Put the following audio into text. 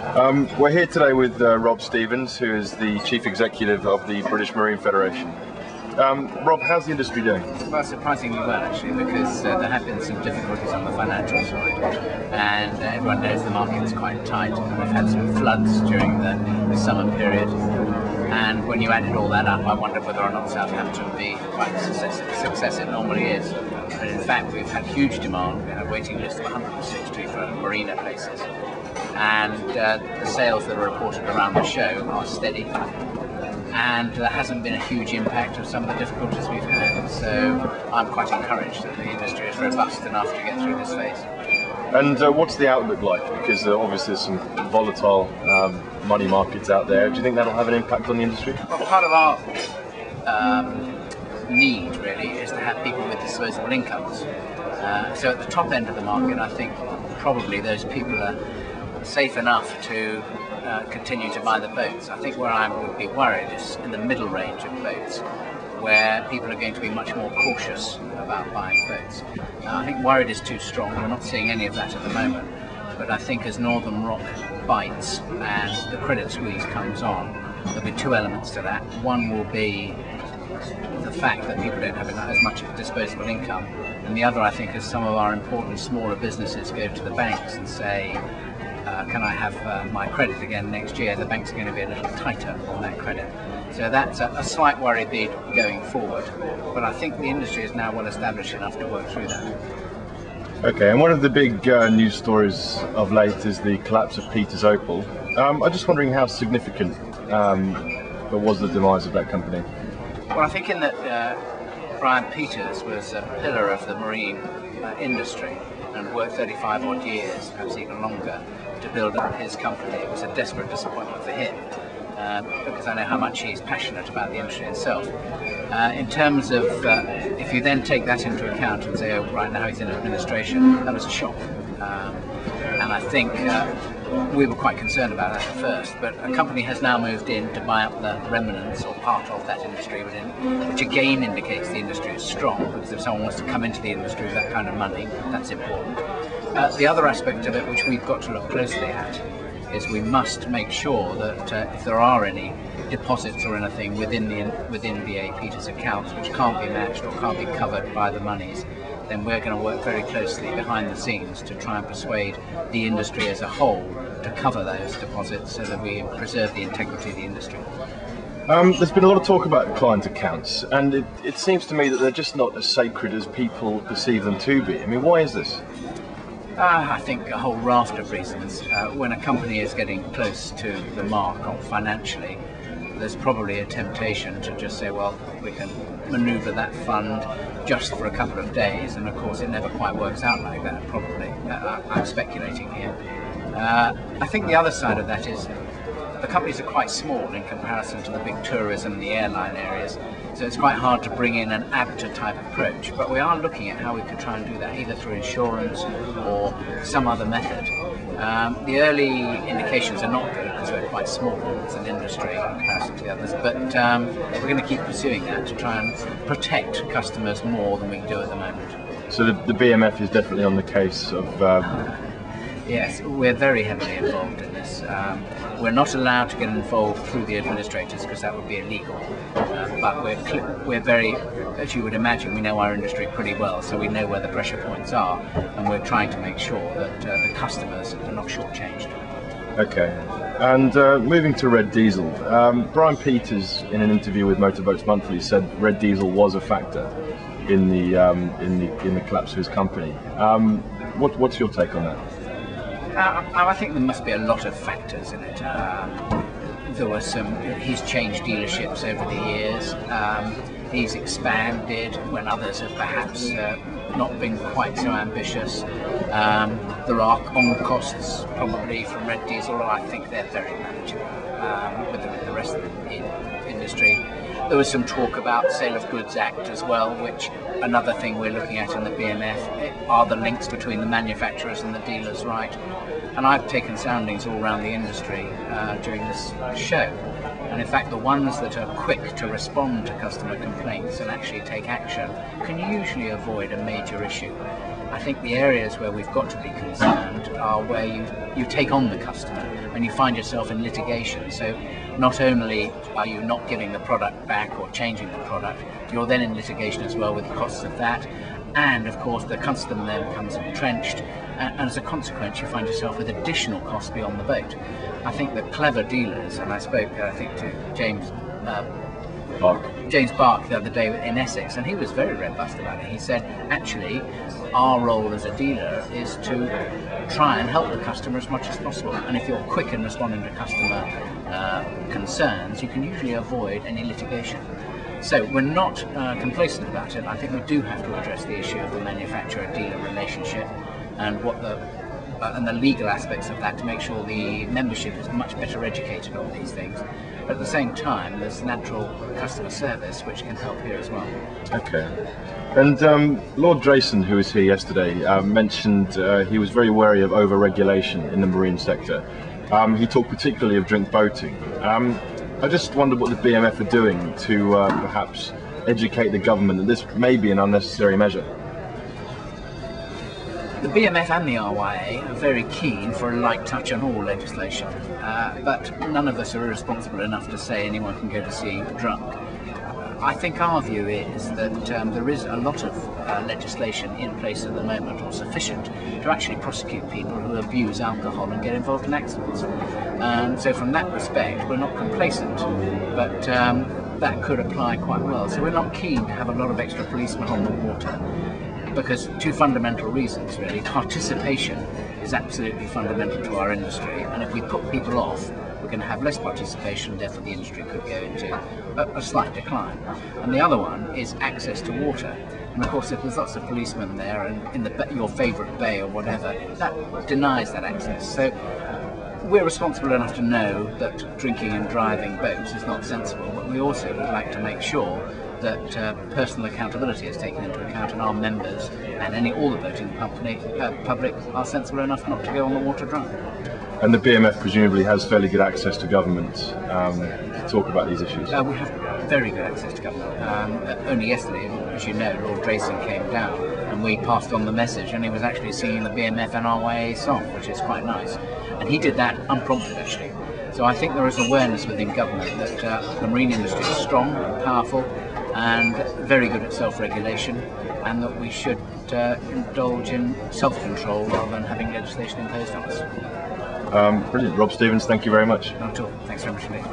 We're here today with Rob Stevens, who is the Chief Executive of the British Marine Federation. Rob, how's the industry doing? Well, surprisingly well, actually, because there have been some difficulties on the financial side, and everyone knows the market is quite tight. We've had some floods during the summer period, and when you added all that up, I wondered whether or not Southampton would be quite the success it normally is. And in fact, we've had huge demand. We had a waiting list of 160 for marina places, and the sales that are reported around the show are steady. And there hasn't been a huge impact of some of the difficulties we've had. So I'm quite encouraged that the industry is robust enough to get through this phase. And what's the outlook like? Because obviously there's some volatile money markets out there. Do you think that'll have an impact on the industry? Well, part of our need really is to have people with disposable incomes. So at the top end of the market, I think probably those people are safe enough to continue to buy the boats. I think where I would be worried is in the middle range of boats, where people are going to be much more cautious about buying boats. I think worried is too strong. We're not seeing any of that at the moment, but I think as Northern Rock bites and the credit squeeze comes on, there'll be two elements to that. One will be the fact that people don't have as much disposable income, and the other, I think, is some of our important smaller businesses go to the banks and say, can I have my credit again next year? The banks are going to be a little tighter on that credit. So that's a slight worry bead going forward. But I think the industry is now well established enough to work through that. Okay, and one of the big news stories of late is the collapse of Peters Opal. I'm just wondering how significant was the demise of that company? Well, I think in that Brian Peters was a pillar of the marine industry and worked 35 odd years, perhaps even longer, to build up his company. It was a desperate disappointment for him because I know how much he's passionate about the industry itself. In terms of, if you then take that into account and say, oh, right now he's in administration, that was a shock. And I think we were quite concerned about that at first, but a company has now moved in to buy up the remnants or part of that industry within, which again indicates the industry is strong, because if someone wants to come into the industry with that kind of money, that's important. The other aspect of it, which we've got to look closely at, is we must make sure that if there are any deposits or anything within BA Peters accounts which can't be matched or can't be covered by the monies, then we're going to work very closely behind the scenes to try and persuade the industry as a whole to cover those deposits so that we preserve the integrity of the industry. There's been a lot of talk about client accounts, and it seems to me that they're just not as sacred as people perceive them to be. I mean, why is this? I think a whole raft of reasons. When a company is getting close to the mark financially, there's probably a temptation to just say, well, we can manoeuvre that fund just for a couple of days, and of course it never quite works out like that, probably. I'm speculating here. I think the other side of that is the companies are quite small in comparison to the big tourism and the airline areas, so it's quite hard to bring in an ABTA type approach, but we are looking at how we could try and do that either through insurance or some other method. The early indications are not good because we're quite small as an industry in comparison to the others, but we're going to keep pursuing that to try and protect customers more than we can do at the moment. So the BMF is definitely on the case of... Yes, we're very heavily involved in this. We're not allowed to get involved through the administrators because that would be illegal. But we're very, as you would imagine, we know our industry pretty well, so we know where the pressure points are, and we're trying to make sure that the customers are not shortchanged. Okay. And moving to red diesel, Brian Peters, in an interview with Motorboats Monthly, said red diesel was a factor in the collapse of his company. What's your take on that? I think there must be a lot of factors in it. There were he's changed dealerships over the years. He's expanded when others have perhaps not been quite so ambitious. There are on-costs probably from red diesel, and I think they're very manageable with the rest of the industry. There was some talk about Sale of Goods Act as well, which another thing we're looking at in the BMF are the links between the manufacturers and the dealers, right? And I've taken soundings all around the industry during this show, and in fact the ones that are quick to respond to customer complaints and actually take action can usually avoid a major issue. I think the areas where we've got to be concerned are where you take on the customer and you find yourself in litigation. So not only are you not giving the product back or changing the product, you're then in litigation as well with the costs of that. And of course the customer then becomes entrenched, and as a consequence you find yourself with additional costs beyond the boat. I think that clever dealers, and I spoke I think to James Bark the other day in Essex, and he was very robust about it. He said actually our role as a dealer is to try and help the customer as much as possible, and if you're quick in responding to customer concerns, you can usually avoid any litigation. So we're not complacent about it. I think we do have to address the issue of the manufacturer-dealer relationship and what the legal aspects of that, to make sure the membership is much better educated on these things. But at the same time, there's natural customer service which can help here as well. Okay. And Lord Drayson, who was here yesterday, mentioned he was very wary of over-regulation in the marine sector. He talked particularly of drink boating. I just wondered what the BMF are doing to perhaps educate the government that this may be an unnecessary measure. The BMF and the RYA are very keen for a light touch on all legislation, but none of us are irresponsible enough to say anyone can go to sea drunk. I think our view is that there is a lot of legislation in place at the moment, or sufficient, to actually prosecute people who abuse alcohol and get involved in accidents. And so from that respect, we're not complacent, but that could apply quite well. So we're not keen to have a lot of extra policemen on the water, because two fundamental reasons really. Participation is absolutely fundamental to our industry, and if we put people off, we're going to have less participation, therefore the industry could go into a slight decline. And the other one is access to water. And of course, if there's lots of policemen there and in your favourite bay or whatever, that denies that access. So we're responsible enough to know that drinking and driving boats is not sensible, but we also would like to make sure that personal accountability is taken into account, and our members and all the boating public are sensible enough not to go on the water drunk. And the BMF presumably has fairly good access to government to talk about these issues. We have very good access to government. Only yesterday, as you know, Lord Drayson came down and we passed on the message, and he was actually singing the BMF and RYA song, which is quite nice. And he did that unprompted actually. So I think there is awareness within government that the marine industry is strong and powerful and very good at self-regulation, and that we should indulge in self-control rather than having legislation imposed on us. Brilliant. Rob Stevens, thank you very much. Not at all. Thanks very much indeed.